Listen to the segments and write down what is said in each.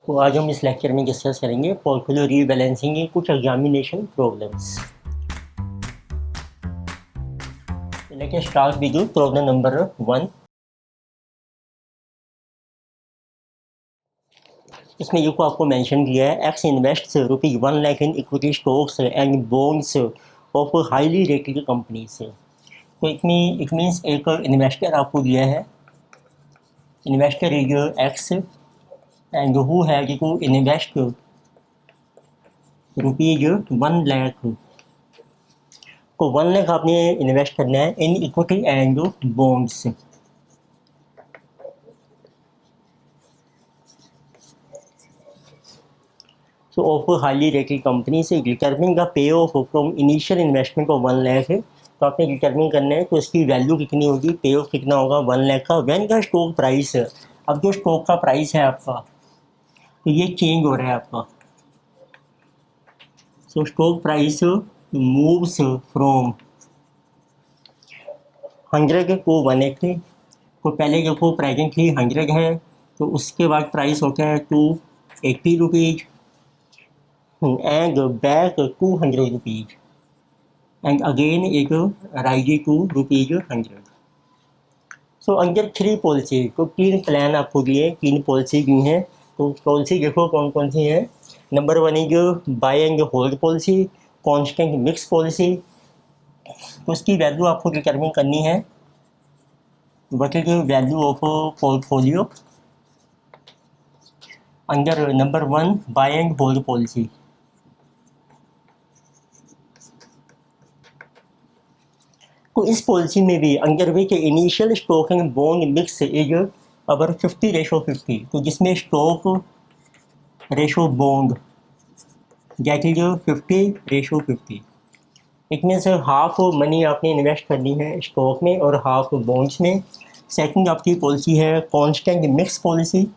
तो आज हम इस लेक्चर में डिस्कस करेंगे पोर्टफोलियो रीबैलेंसिंग के कुछ examination problems. Let's start with problem number 1। इसमें जो को आपको मेंशन किया है, X invests ₹1 lakh in equity stocks and bonds of highly rated companies. तो इट मीन्स एक इन्वेस्टर आपको दिया है, investor is X and who has to invest ₹1 lakh. तो 1 लाख आपने इन्वेस्ट करना है in equity and bonds. So of highly rated company से डिटर्मिन का पे of from initial investment of 1 lakh है। तो आपने डिटर्मिन करना है तो इसकी वैल्यू कितनी होगी, पे ऑफ कितना होगा 1 लाख का, व्हेन का स्टॉक प्राइस। अब जो स्टॉक का प्राइस है आपका, तो ये चेंज हो रहा है आपका। सो स्टॉक प्राइस मूव्स फ्रॉम 100 को 180। तो पहले देखो प्रेजेंटली 100 है, तो उसके बाद प्राइस होता है ₹280 and back ₹200 and again it rises to ₹100। So under 3 policy, तो 3 प्लान आपको दिए, 3 पॉलिसी दी हैं। तो पॉलिसी देखो कौन कौन सी हैं। नंबर 1 है जो buy and hold policy, constant mix policy. तो उसकी वैल्यू आपको डिटर्मिन करनी है, what is the value of portfolio under number 1 buy and hold policy. तो इस पॉलिसी में भी under which initial stock and bond mix is our 50:50, तो जिसमें stock ratio bond that is 50:50। It means half money आपने invest करनी है stock में और हाफ बॉन्ड्स में। सेकंड आपकी पॉलिसी है कांस्टेंट मिक्स पॉलिसी।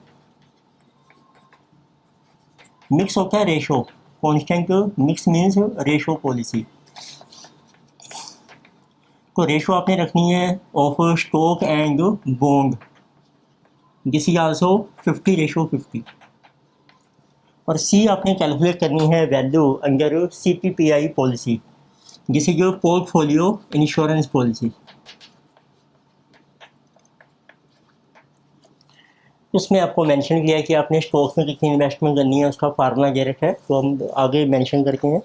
मिक्स होता है ratio, constant mix means ratio policy. तो रेशो आपने रखनी है of stock and bond, this is also 50:50। और सी आपने कैलकुलेट करनी है value under CPPI policy, this is portfolio insurance policy. उसमें आपको मेंशन किया है कि आपने स्टॉक्स में कितनी इन्वेस्टमेंट करनी है, उसका फार्मूला दे रखा है, तो हम आगे मेंशन करते हैं।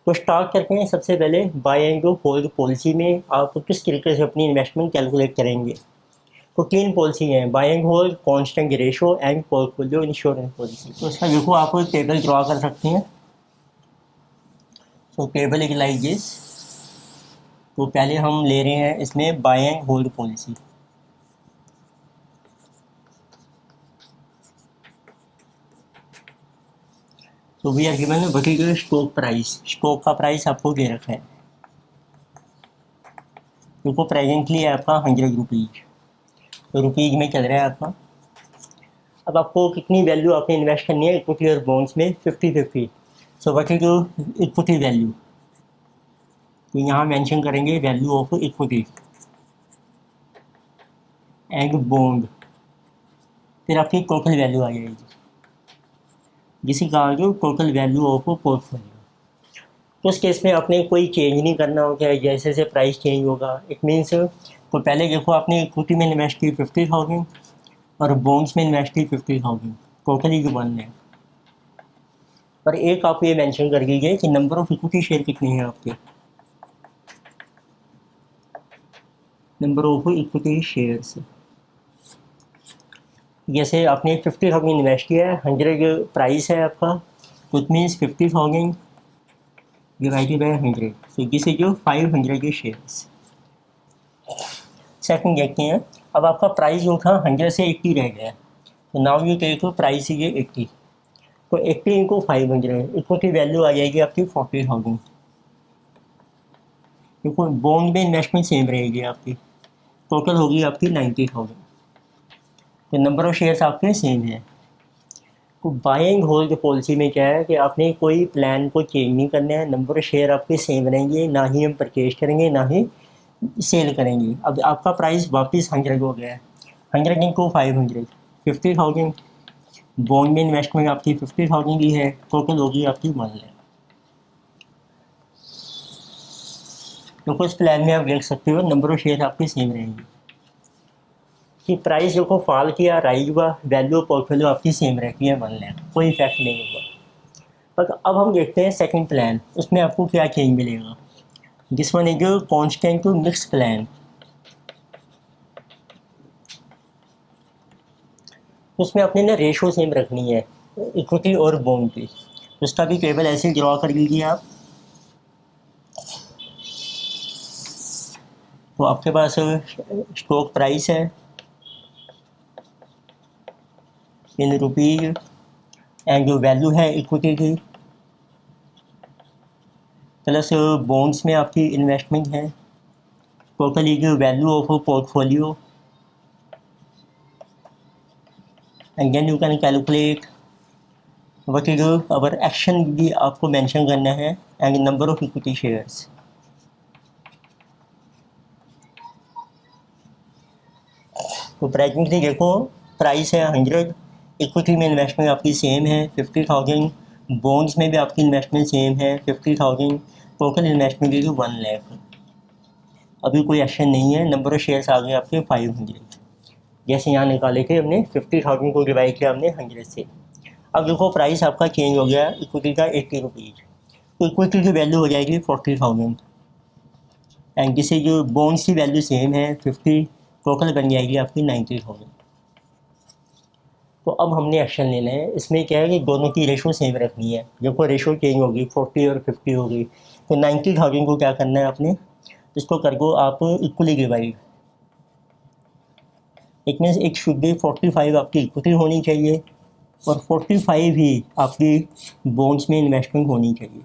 तो स्टार्ट करते हैं सबसे पहले बाय एंड होल्ड पॉलिसी में आप किस तरीके से अपनी इन्वेस्टमेंट कैलकुलेट करेंगे। तो 3 पॉलिसी हैं, buy and hold, constant ratio and portfolio insurance policy. तो इसका देखो आप टेबल ड्रा कर सकते हैं। तो टेबल इज लाइक दिस। तो पहले हम ले रहे हैं इसमें बाय एंड होल्ड पॉलिसी। तो we are given what is your stock price, stock का प्राइस आपको दे रखा है, देखो प्रेजेंटली है आपका ₹100, तो रुपीज़ में चल रहा है आपका। अब आपको कितनी वैल्यू आपने इन्वेस्ट करनी है इक्विटी और बॉन्ड्स में, 50-50। So what is your equity value, तो यहाँ मेंशन करेंगे value of equity and bond, फिर आपकी टोटल वैल्यू आ जाएगी, जिसे कहा जो टोटल वैल्यू ऑफ पोर्टफोलियो। तो उस केस में आपने कोई चेंज नहीं करना होगा, जैसे जैसे प्राइस चेंज होगा। इट मीन्स तो पहले देखो आपने इक्विटी में इन्वेस्ट की 50,000 और बॉन्ड्स में इन्वेस्ट की 50,000, टोटली जो 1 है। पर एक आप ये मेंशन कर दीजिए कि नंबर ऑफ इक्विटी शेयर कितने हैं आपके, नंबर ऑफ इक्विटी शेयर्स। जैसे आपने 50,000 इन्वेस्ट किया है, 100 प्राइस है आपका, तो इट मीन्स 50,000 डिवाइडेड बाय 100, तो दिस इज 500 शेयर्स। सेकंड देखते हैं, अब आपका प्राइस जो था 100 से 80 रह गया, तो now you take price is 80, तो 80 इंटू 500, इक्विटी वैल्यू आ जाएगी आपकी 40,000। देखो बॉन्ड में इन्वेस्टमेंट सेम रहेगी आपकी, टोटल होगी आपकी 90,000, तो नंबर ऑफ शेयर्स आपके सेम है। तो बाय एंड होल्ड पॉलिसी में क्या है कि आपने कोई प्लान को चेंज नहीं करना है, नंबर ऑफ शेयर आपके सेम रहेंगे, ना ही हम परचेज करेंगे ना ही सेल करेंगे। अब आपका प्राइस वापस 100 हो गया है, 100 इंटू 500, 50,000, बॉन्ड में इन्वेस्टमेंट आपकी 50,000 की है, टोटल होगी आपकी 1 लाख। तो कुछ प्लान में आप देख सकते हो नंबर ऑफ शेयर आपके सेम रहेंगे कि प्राइस जो को फॉल किया राइज हुआ, वैल्यू ऑफ पोर्टफोलियो आपकी सेम रहती है 1 लाख, कोई इफेक्ट नहीं होगा। पर अब हम देखते हैं सेकंड प्लान, उसमें आपको क्या चेंज मिलेगा। This one is constant to mix plan. उसमें अपने ना रेशो सेम रखनी है इक्विटी और बॉन्ड की। उसका भी टेबल ऐसे ड्रॉ कर लीजिए आप। तो आपके पास स्टॉक प्राइस है इन रुपीज एंड जो वैल्यू है इक्विटी की, प्लस बॉन्ड्स में आपकी इन्वेस्टमेंट है, टोटली की value of portfolio, and then you can calculate what is our action भी आपको मेंशन करना है and number of equity shares. तो प्रेजेंटली देखो प्राइस है 100, इक्विटी में इन्वेस्टमेंट आपकी सेम है 50,000, बॉन्ड्स में भी आपकी इन्वेस्टमेंट सेम है 50,000, टोटल इन्वेस्टमेंट की 1 लाख। अभी कोई एक्शन नहीं है, नंबर ऑफ शेयर्स आ गए आपके 500। जैसे यहाँ निकाले थे हमने 50,000 को डिवाइड किया हमने 100 से। अब देखो प्राइस आपका चेंज हो गया इक्विटी का 80 रुपीज़, तो इक्विटी की वैल्यू हो जाएगी 40,000 एंड जिससे जो बॉन्ड्स की वैल्यू सेम है 50, टोटल बन जाएगी आपकी 90,000। तो अब हमने एक्शन लेना है। इसमें क्या है कि दोनों की रेशो सेम रखनी है। देखो रेशो चेंज होगी 40 और 50 होगी, तो 90,000 को क्या करना है आपने, इसको कर दो आप equally divide. It means it should be 45 आपकी इक्विटी होनी चाहिए और 45 ही आपकी बॉन्ड्स में इन्वेस्टमेंट होनी चाहिए।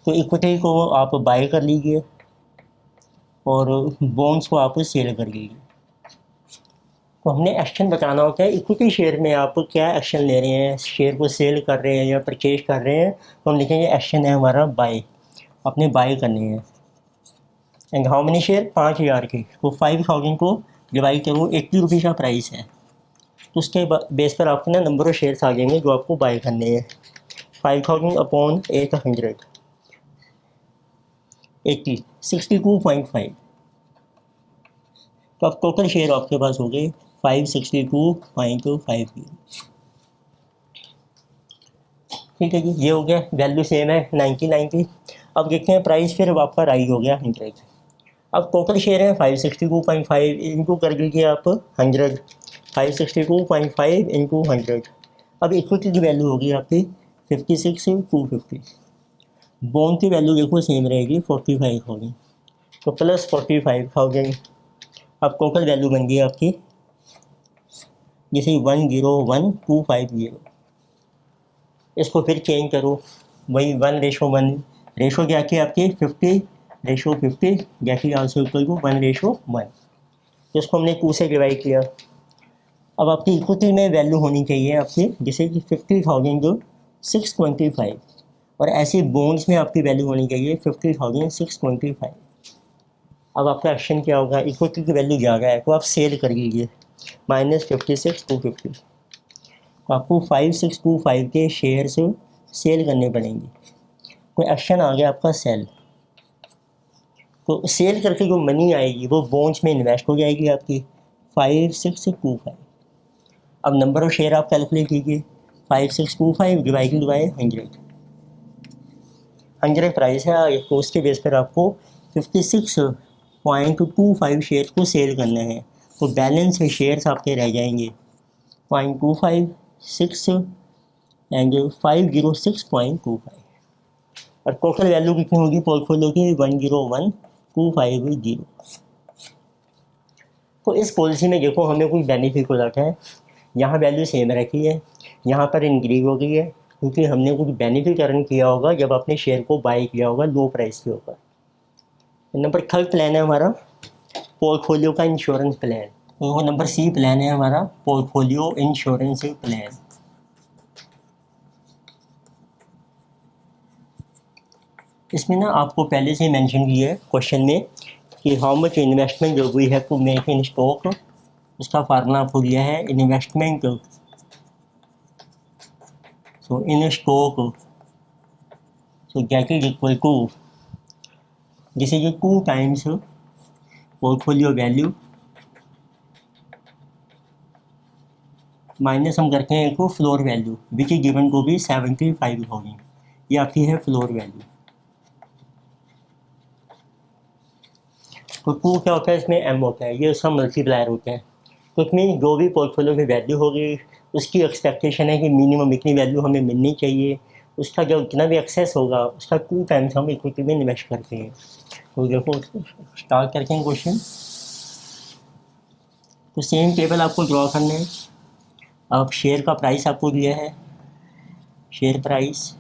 तो इक्विटी को आप बाय कर लीजिए और बॉन्ड्स को आप सेल कर लीजिए। तो हमने एक्शन बताना होता है इक्विटी शेयर में आप क्या एक्शन ले रहे हैं, शेयर को सेल कर रहे हैं या परचेज कर रहे हैं। तो हम लिखेंगे एक्शन है हमारा बाय, अपने बाय करने हैं। एंड हाउ मेनी शेयर, 5,000 के, तो 5,000 को डिवाइड करो, 80 रुपीज़ का प्राइस है, तो उसके बेस पर आपको ना नंबर ऑफ शेयर्स आ जाएंगे जो आपको बाय करने हैं। 5,000 अपॉन 800, 80, 62.5। तो अब टोटल शेयर आपके पास हो गए 562.50। ठीक है जी, ये हो गया, वैल्यू सेम है 90। अब देखते हैं प्राइस फिर आपका राइज हो गया 100। अब टोटल शेयर है 562.5, इनको कर लीजिए आप 100, 562.5 इंटू 100। अब इक्विटी की वैल्यू होगी आपकी 56,250। बॉन्ड की वैल्यू देखो सेम रहेगी 45,000, तो प्लस 45,000। अब टोटल वैल्यू बन गई आपकी जैसे 101,250। इसको फिर चेंज करो, वही 1:1, रेशो क्या की आपकी 50:50, जैसे आंसर इक्वल टू 1:1। तो इसको हमने 2 से डिवाइड किया। अब आपकी इक्विटी में वैल्यू होनी चाहिए आपकी जैसे कि 50,000 जो 625, और ऐसे बॉन्ड्स में आपकी वैल्यू होनी चाहिए 50,625। अब आपका एक्शन क्या होगा, इक्विटी की वैल्यू ज़्यादा है तो आप सेल कर लीजिए -56,250। तो आपको 5625 के शेयर से सेल करने पड़ेंगे। कोई एक्शन आ गया आपका सेल, तो सेल करके जो मनी आएगी वो बॉन्ड्स में इन्वेस्ट हो जाएगी आपकी 5625। अब नंबर ऑफ शेयर आप कैलकुलेट कीजिए, 5625 डिवाइडेड बाय 100 प्राइस है, तो उसके बेस पर आपको 56.25 शेयर को सेल करना है। तो बैलेंस शेयर्स आपके रह जाएंगे 0.25, 6 एंड 506.25, और टोटल वैल्यू कितनी होगी पोर्टफोलियो की 101,250। तो इस पॉलिसी में देखो हमें कोई बेनिफिट हो जाता है, यहाँ वैल्यू सेम रखी है, यहाँ पर इंक्रीज हो गई है क्योंकि हमने कुछ बेनिफिट अर्न किया होगा जब आपने शेयर को बाय किया होगा लो प्राइस के ऊपर। नंबर 3 प्लान है हमारा पोर्टफोलियो का इंश्योरेंस प्लान। तो नंबर C प्लान है हमारा पोर्टफोलियो इंश्योरेंस प्लान। इसमें ना आपको पहले से मेंशन किया है क्वेश्चन में कि हाउ मच इन्वेस्टमेंट जो we have to make in stock, इसका फार्मूला आपको दिया है investment So in stock, so that is equal to, this is 2 times portfolio value minus हम करते हैं इसको floor value which is given को भी 75 होगी। ये आपकी है फ्लोर वैल्यू। तो 2 क्या होता है इसमें m होता है, ये उसका मल्टीप्लायर होता है। तो इसमें जो भी पोर्टफोलियो की वैल्यू होगी उसकी एक्सपेक्टेशन है कि मिनिमम इतनी वैल्यू हमें मिलनी चाहिए, उसका जो इतना भी एक्सेस होगा उसका 2 टाइम्स हम इक्विटी में इन्वेस्ट करते हैं। तो देखो स्टार्ट करते हैं क्वेश्चन। तो सेम टेबल आपको ड्रॉ करना है। अब शेयर का प्राइस आपको दिया है, शेयर प्राइस,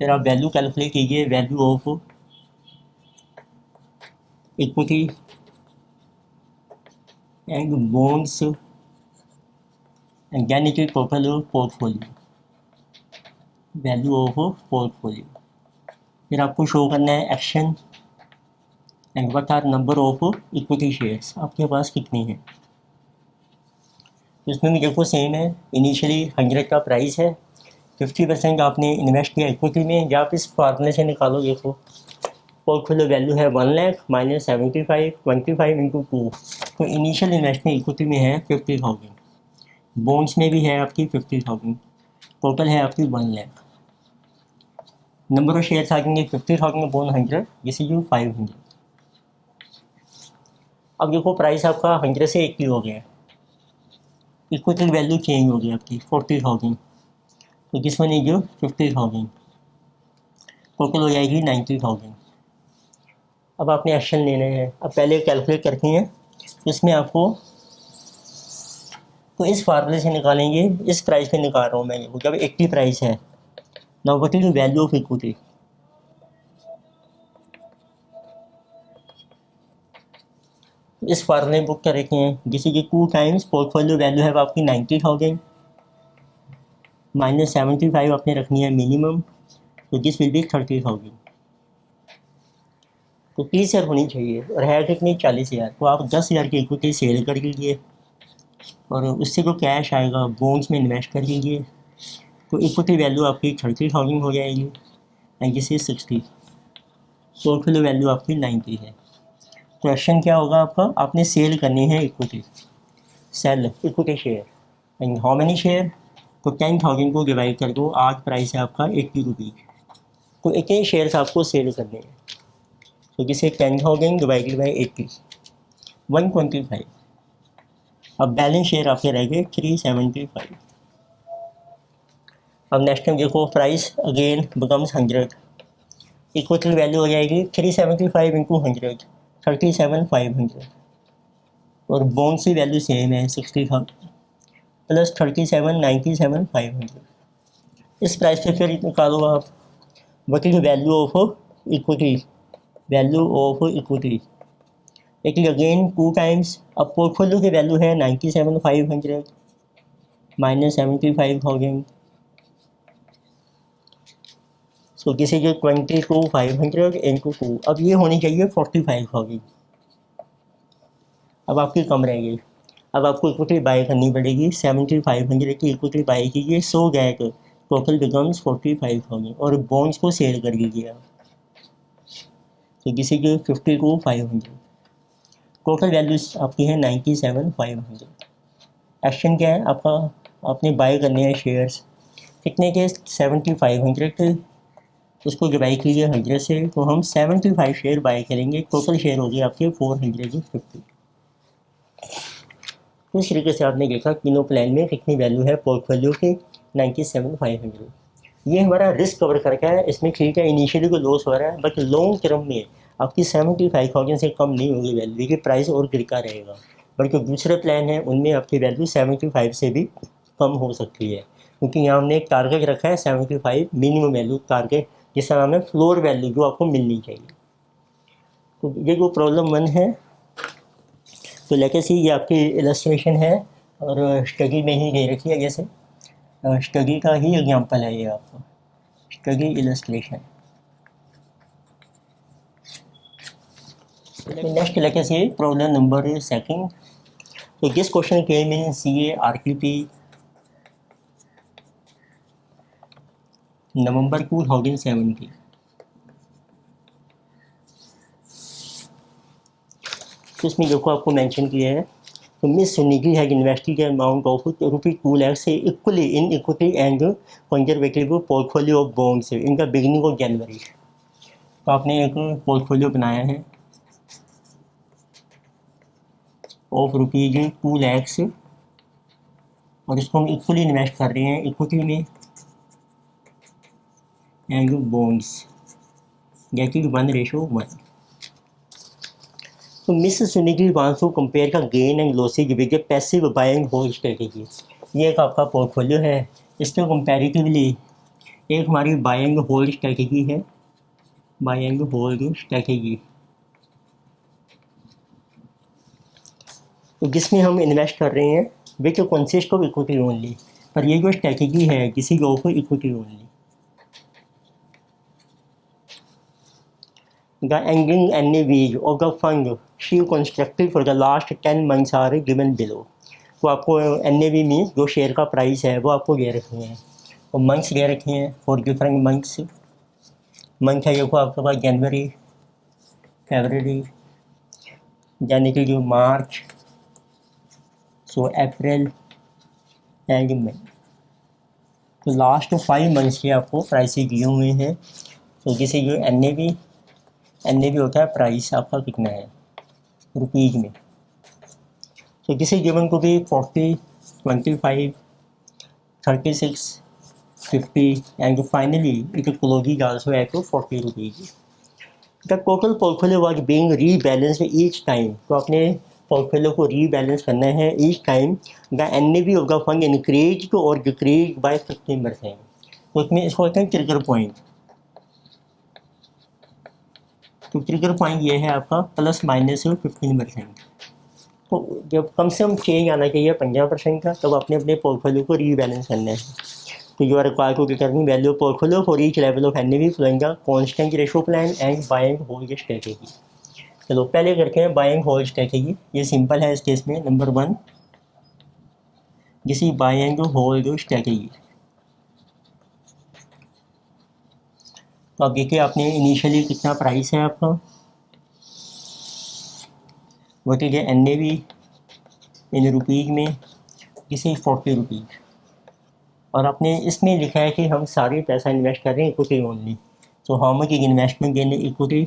फिर आप वैल्यू कैलकुलेट कीजिए, value of equity and bonds and then it is total portfolio, value of portfolio. फिर आपको शो करना है action and what are number of equity shares, आपके पास कितनी है। इसमें भी देखो सेम है, इनिशियली 100 का प्राइस है, 50% आपने इन्वेस्ट किया इक्विटी में, या आप इस फार्मूले से निकालो। देखो पोर्टफोलियो वैल्यू है 1 लाख माइनस 75, 25 इंटू 2, तो इनिशियल इन्वेस्टमेंट इक्विटी में है 50,000, बॉन्ड्स में भी है आपकी 50,000, टोटल है आपकी 1 लाख। नंबर ऑफ शेयर्स आ जाएंगे 50,000 अपॉन 100, दिस इज 500। अब देखो प्राइस आपका 100 से 80 हो गया, इक्विटी वैल्यू चेंज हो गई आपकी 40,000, तो दिस वन इज 50,000, टोटल हो जाएगी 90,000। अब आपने एक्शन लेने हैं। अब पहले कैलकुलेट करती हैं, इसमें आपको तो इस फार्मूले से निकालेंगे, इस प्राइस पे निकाल रहा हूँ मैं, जब 80 प्राइस है। Now what is the value of equity, इस फार्मूले बुक कर रखे हैं, जिससे कि 2 टाइम्स पोर्टफोलियो वैल्यू है आपकी 90,000 माइनस 75 आपने रखनी है मिनिमम, तो दिस विल बी 30,000। तो 30,000 होनी चाहिए और है कितनी 40,000, तो आप 10,000 की इक्विटी सेल कर लीजिए और उससे जो कैश आएगा बॉन्ड्स में इन्वेस्ट कर लीजिए, तो इक्विटी वैल्यू आपकी 30,000 हो जाएगी and this is 60, portfolio value आपकी 90 है। क्वेश्चन क्या होगा आपका, आपने सेल करनी है equity, sell equity share and how many share, तो 10,000 को डिवाइड कर दो, आज प्राइस है आपका 80 रुपीज़, तो इतने शेयर्स आपको सेल करने हैं, तो जिसे 10,000 डिवाइडेड बाई 80, 125। अब बैलेंस शेयर आपके रह गए 375। अब नेक्स्ट टाइम देखो price again becomes 100, equity value हो जाएगी 375 इंटू 100, 37,500, और बॉन्ड की वैल्यू सेम है 60,000 प्लस 37, 97,500। इस प्राइस पे फिर निकालो आप what is value of equity, value of equity एक अगेन 2 टाइम्स। अब पोर्टफोलियो की वैल्यू है 97,500 minus 75,000, so this is 22,500 into 2, अब ये होनी चाहिए 45,000। अब आपकी कम रहेगी, अब आपको इक्विटी बाय करनी पड़ेगी, 7,500 की इक्विटी बाय कीजिए, सो गैट टोटल बिकम्स 45,000, और बॉन्ड्स को सेल कर लीजिए आप, तो दिस इज 52,500, टोटल वैल्यू आपकी है 97,500। एक्शन क्या है आपका, आपने बाय करने हैं शेयर्स कितने के, 7,500 के, उसको डिवाइड कीजिए 100 से, तो हम 75 शेयर बाय करेंगे, टोटल शेयर होगी आपके 450। तो इस तरीके से आपने देखा तीनों प्लान में कितनी वैल्यू है पोर्टफोलियो की, 97,500। ये हमारा रिस्क कवर करके है, इसमें ठीक है इनिशियली को लॉस हो रहा है, बट लॉन्ग टर्म में आपकी 75,000 से कम नहीं होगी वैल्यू, की प्राइस और गिरता रहेगा, बल्कि दूसरे प्लान हैं उनमें आपकी वैल्यू 75 से भी कम हो सकती है, क्योंकि यहाँ हमने एक टारगेट रखा है 75 मिनिमम वैल्यू टारगेट, जिसका नाम है फ्लोर वैल्यू जो आपको मिलनी चाहिए। तो ये जो प्रॉब्लम 1 है, तो लेकेसी ये आपकी इलस्ट्रेशन है और स्टडी में ही दे रखी है, जैसे स्टडी का ही एग्जांपल है ये आपका, स्टडी इलस्ट्रेशन। नेक्स्ट लेकेसी प्रॉब्लम नंबर 2। तो this question came in CA RQP November 2017। तो इसमें देखो आपको मेंशन किया है, तो मिस सुनिगी has invested amount of ₹2 lakh से equally in equity and conservative portfolio of bonds, इनका बिगिनिंग ऑफ जनवरी। तो आपने एक पोर्टफोलियो बनाया है ऑफ ₹2 लाख और इसको हम इक्वली इन्वेस्ट कर रहे हैं इक्विटी में एंड बॉन्ड्स, गेटिंग 1:1। तो मिस सुनिगी वांट्स टू कंपेयर का gain and losses with the passive buying hold strategy. ये एक आपका पोर्टफोलियो है, इसके कंपैरेटिवली एक हमारी बाइंग होल्ड स्ट्रेटेजी है, बाइंग होल्ड स्ट्रेटेजी, तो जिसमें हम इन्वेस्ट कर रहे हैं which consist of equity only. पर ये जो स्ट्रेटेजी है किसी of equity only. The ending NAVs of the fund she constructed for the last 10 months are given below। तो आपको NAV मीन्स जो शेयर का प्राइस है वो आपको दे रखे हैं, और मंथ्स दे रखे हैं फॉर डिफरेंट मंथ्स। मंथ है देखो आपके पास जनवरी, फरवरी, यानी कि जो मार्च, सो अप्रैल एंड मई। तो लास्ट 5 मंथ्स के आपको प्राइसेस दिए हुए हैं। तो जैसे जो NAV होता है प्राइस आपका कितना है रुपीज़ में। तो किसी गिवन को भी 40, 25, 36, 50 and finally it closing also at ₹40। The total portfolio was being rebalanced each time. तो अपने पोर्टफोलियो को रीबैलेंस करना है each time the NAV of the fund increase और डिक्रीज बाय 15%। तो इसमें इसको कहते हैं ट्रिगर पॉइंट। तो ट्रिगर पॉइंट ये है आपका ±15%। तो जब कम से कम चेंज आना चाहिए 50% का, तब अपने अपने पोर्टफोलियो को रीबैलेंस करना है। तो you are required to determine value of portfolio for each level of NAV following the constant ratio plan and buy and hold strategy. चलो पहले करते हैं बाइंग होल्ड स्ट्रेटेजी। ये सिंपल है इस केस में। नंबर 1 जिस बाइंग होल्ड स्ट्रेटेजी। तो अब देखिए आपने इनिशियली कितना प्राइस है आपका, what is NAV in rupees में, जिसे ₹40। और आपने इसमें लिखा है कि हम सारे पैसा इन्वेस्ट कर रहे हैं इक्विटी ओनली। तो how much is investment in equity,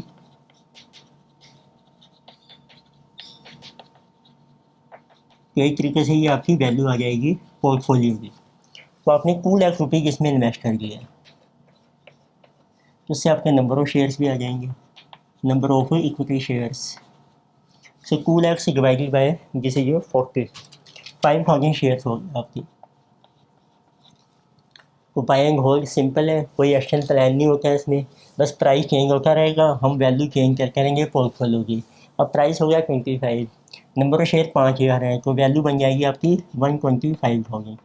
तो एक तरीके से ये आपकी वैल्यू आ जाएगी पोर्टफोलियो की। तो आपने ₹2 लाख इसमें इन्वेस्ट कर दिया, तो उससे आपके नंबर ऑफ शेयर्स भी आ जाएंगे, नंबर ऑफ इक्विटी शेयर्स। सो 2 लाख से डिवाइडेड बाय जैसे ये 5,000 शेयर्स हो आपकी। तो बाय एंड होल्ड सिंपल है, कोई एक्शन प्लान नहीं होता है इसमें, बस प्राइस चेंज होता रहेगा, हम वैल्यू चेंज करते रहेंगे पोर्टफोलियो की। अब प्राइस हो गया 25, नंबर ऑफ शेयर 5,000 है, तो वैल्यू बन जाएगी आपकी 125,000।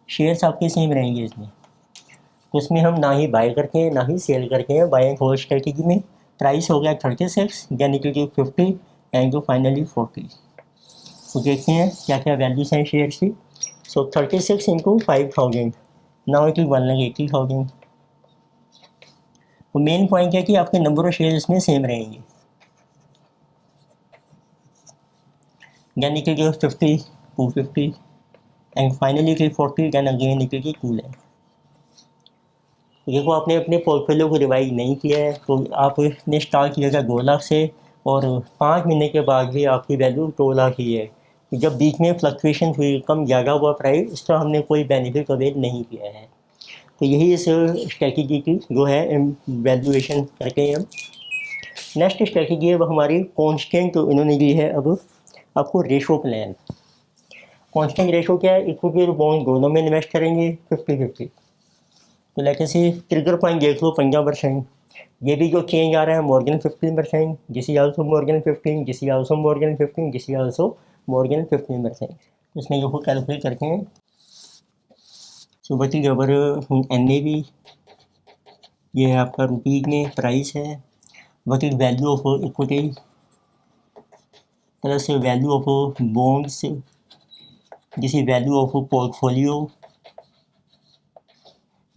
शेयर्स आपके सेम रहेंगे इसमें। तो इसमें हम ना ही बाय करके हैं ना ही सेल करके हैं। बाय एंड होल्ड स्ट्रेटेजी में प्राइस हो गया 36, यानी कि 50 एंड फाइनली 40। तो देखते हैं क्या क्या वैल्यूज हैं शेयर्स की। So 36 into 5,000, now it is 1,80,000। तो मेन पॉइंट है कि आपके नंबर ऑफ शेयर इसमें सेम रहेंगे, यानी कि 50, 250 and finally 40, then again it is 2 lakh. देखो आपने अपने पोर्टफोलियो को रिवाइज नहीं किया है, तो आपने स्टार्ट किया था 2 लाख से, और 5 महीने के बाद भी आपकी वैल्यू 2 लाख ही है। जब बीच में फ्लक्चुएशन हुई, कम ज़्यादा हुआ प्राइस, इसका हमने कोई बेनिफिट अवेल नहीं किया है। तो यही इस स्ट्रेटेजी की जो है वैल्यूएशन करते हैं हम। नेक्स्ट स्ट्रेटेजी है वो हमारी कॉन्स्टेंट, तो इन्होंने दी है अब आपको रेशो प्लान। कॉन्स्टेंट रेशो क्या है, इक्विटी और बॉन्ड दोनों में इन्वेस्ट करेंगे 50-50। तो लेके से ट्रिगर पॉइंट देख लो 50%। ये भी जो चेंज आ रहा है Morgan 15%, this is also Morgan 15, this is also Morgan 15, this is also Morgan 15%। इसमें जो कैलकुलेट करते हैं। So what is our NAV, ये है आपका रुपीज़ में प्राइस है। What is value of equity plus value of bonds, this is value of portfolio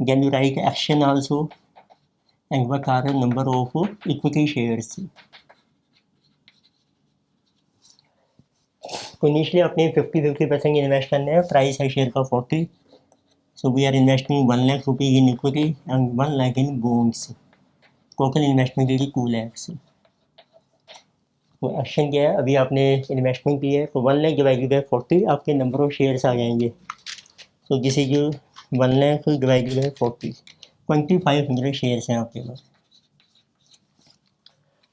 then you write action also and what are the number of equity shares. तो initially अपने 50-50% invest करने हैं, price है share का 40, so we are investing 1 lakh rupees in equity and 1 lakh in bonds. Total investment होगी 2 lakhs. तो action क्या है, अभी आपने इन्वेस्टमेंट की है तो 1 लाख डिवाइडेड बाई 40 आपके नंबर ऑफ शेयर्स आ जाएंगे. तो this is 1 lakh divided by 40, 2500 shares हैं आपके पास.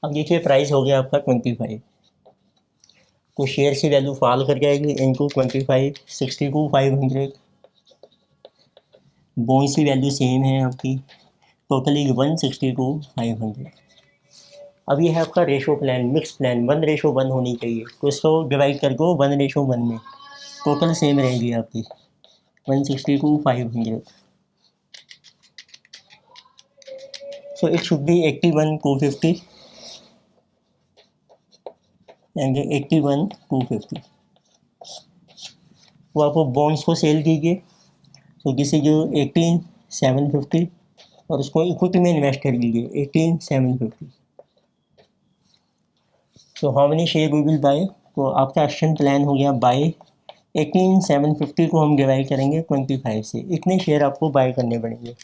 अब देखिए प्राइस हो गया आपका 25, तो शेयर की वैल्यू फॉल कर जाएगी इनटू 25, 62,500. बॉन्ड्स की वैल्यू सेम है आपकी, टोटली 162,500. अब ये है आपका रेशो प्लान, मिक्स प्लान, 1:1 होनी चाहिए, तो इसको डिवाइड कर दो 1:1 में, टोटल सेम रहेगी आपकी 162,500. So it should be 81,250 and 81,250. तो आप बॉन्ड्स को सेल कीजिए, तो दिस इज 18,750 और उसको इक्विटी में इन्वेस्ट कर लीजिए 18,750. तो how many share we will buy, तो आपका एक्शन प्लान हो गया बाय 18,750 को हम डिवाइड करेंगे 25 से, इतने शेयर आपको बाय करने पड़ेंगे.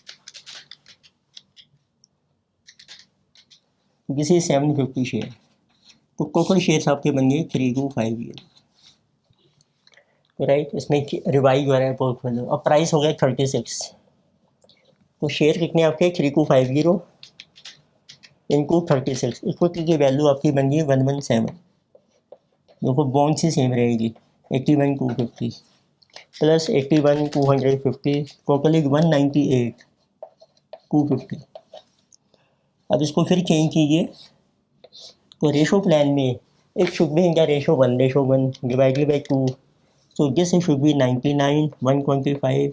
दिस इज 750 शेयर, तो टोटल शेयर्स आपके बन गए 325. राइट, इसमें रिवाइज हो रहा है पोर्टफोलियो. अब प्राइस हो गया 36, तो शेयर कितने आपके 3250 इनटू 36, इक्विटी की वैल्यू आपकी बन गई 117. देखो बॉन्ड से सेम रहेगी 81,250 प्लस 81,250, टोटली 198,250. अब इसको फिर चेंज कीजिए, तो रेशो प्लान में एक शुड बी इनका ratio 1:1 divided by 2, so this should be 99, 125,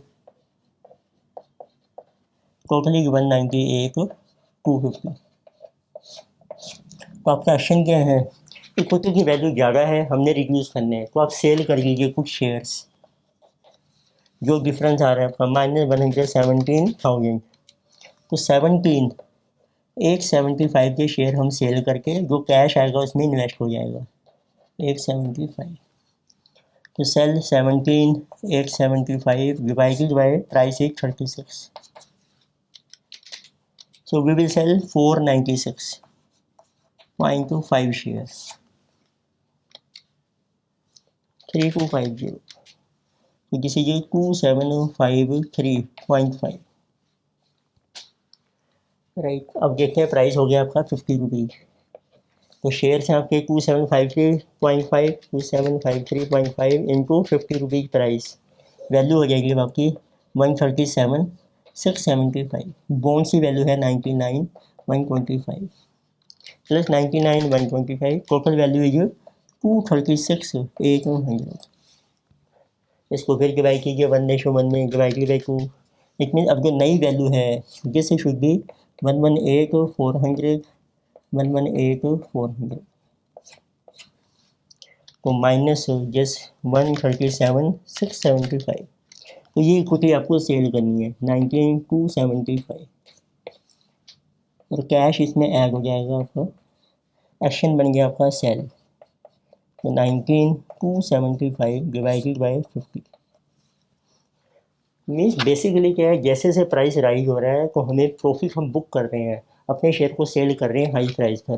totally 198,250. तो आपका एक्शन क्या है, इक्विटी की वैल्यू ज़्यादा है, हमने रिड्यूस करने हैं, तो आप सेल कर लीजिए कुछ शेयर्स. जो डिफरेंस आ रहा है आपका -117,000, तो 875 के शेयर हम सेल करके जो कैश आएगा उसमें इन्वेस्ट हो जाएगा 875. तो cell 875 divided by price is 36. So we will sell 496.5 shares, 3250. So this is 2753.5. Right, अब देखते हैं प्राइस हो गया आपका 50 रुपीज़. तो शेयर्स हैं आपके 2753.5, 2753.5 इंटू 50 रुपीज़ प्राइस, वैल्यू हो जाएगी आपकी 137,675. बॉन्ड्स की वैल्यू है 99,125 प्लस 99,125, टोटल वैल्यू है 236,800. इसको फिर डिवाइड कीजिए 1:1 में, डिवाइड बाई 2, इट मीन अब जो नई वैल्यू है दिस शुड बी 118,400, 118,400. तो माइनस जस्ट 137,675. तो ये इक्विटी आपको सेल करनी है 19,275 और कैश इसमें ऐड हो जाएगा आपका. एक्शन बन गया आपका सेल, तो 19,275 डिवाइडेड बाई 50. मीन्स बेसिकली क्या है, जैसे जैसे प्राइस राइज हो रहा है तो हमें प्रॉफिट हम बुक कर रहे हैं, अपने शेयर को सेल कर रहे हैं हाई प्राइस पर,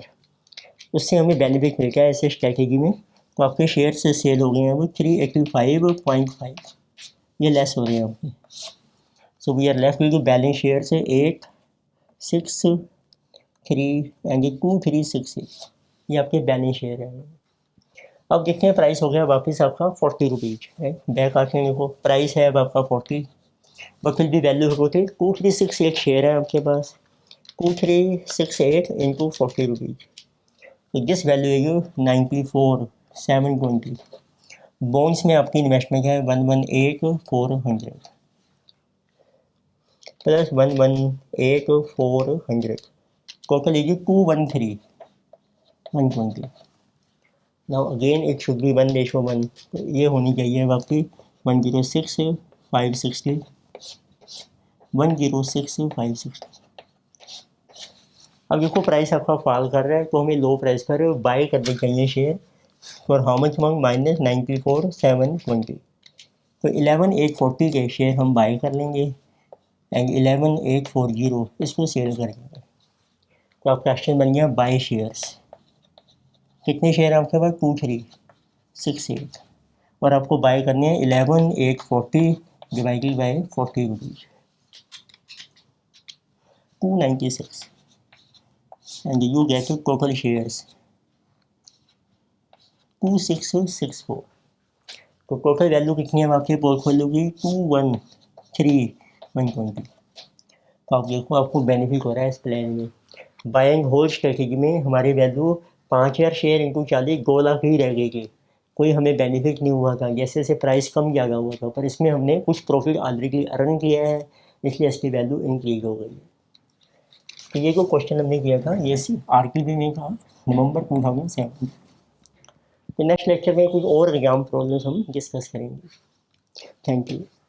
उससे हमें बेनिफिट मिलता है ऐसे स्ट्रैटेजी में. तो आपके शेयर से सेल हो गए हैं वो 385.5, ये लेस हो रहे हैं आपके. So we are left with balance share से 863 एंड 2368, ये आपके बैलेंस शेयर है. अब देखते हैं प्राइस हो गया वापस आपका 40 रुपीज़. बैक आके देखो प्राइस है अब आपका 40, बट फिर भी वैल्यू होती 2368 शेयर है आपके पास, 2368 इंटू 40 रुपीज़, तो दिस वैल्यू है 94,720. बॉन्ड्स में आपकी इन्वेस्टमेंट है 118,400 प्लस 118,400, टोटल है 213,120. Now again it should be 1:1, तो ये होनी चाहिए आपकी 106,560 10656। अब देखो प्राइस आपका फॉल कर रहा है तो हमें लो प्राइस पर बाय करने चाहिए share for how much amount -94,720। तो 11,840 के शेयर हम बाय कर लेंगे एंड 11,840 इसको सेल करेंगे। तो आपका क्वेश्चन बन गया बाय शेयर्स। कितने शेयर आपके पास 2368 और आपको बाय करने हैं 11,840 divided by 40 rupees 296 and you get total shares 2664। तो टोटल वैल्यू कितनी है आपके पोर्टफोलियो की 213,120। तो आप देखो आपको बेनिफिट हो रहा है इस प्लान में। बाइंग होल स्ट्रेटेजी में हमारी वैल्यू 5,000 शेयर इंटू 40 2 लाख ही रह गई थी, कोई हमें बेनिफिट नहीं हुआ था, जैसे जैसे प्राइस कम ज़्यादा हुआ था, पर इसमें हमने कुछ प्रॉफिट ऑलरेडी अर्न किया है इसलिए इसकी वैल्यू इंक्रीज हो गई है। तो ये जो क्वेश्चन हमने किया था ये RTP में था नवंबर 2007। तो नेक्स्ट लेक्चर में कुछ और एग्जाम प्रॉब्लम्स हम डिस्कस करेंगे। Thank you.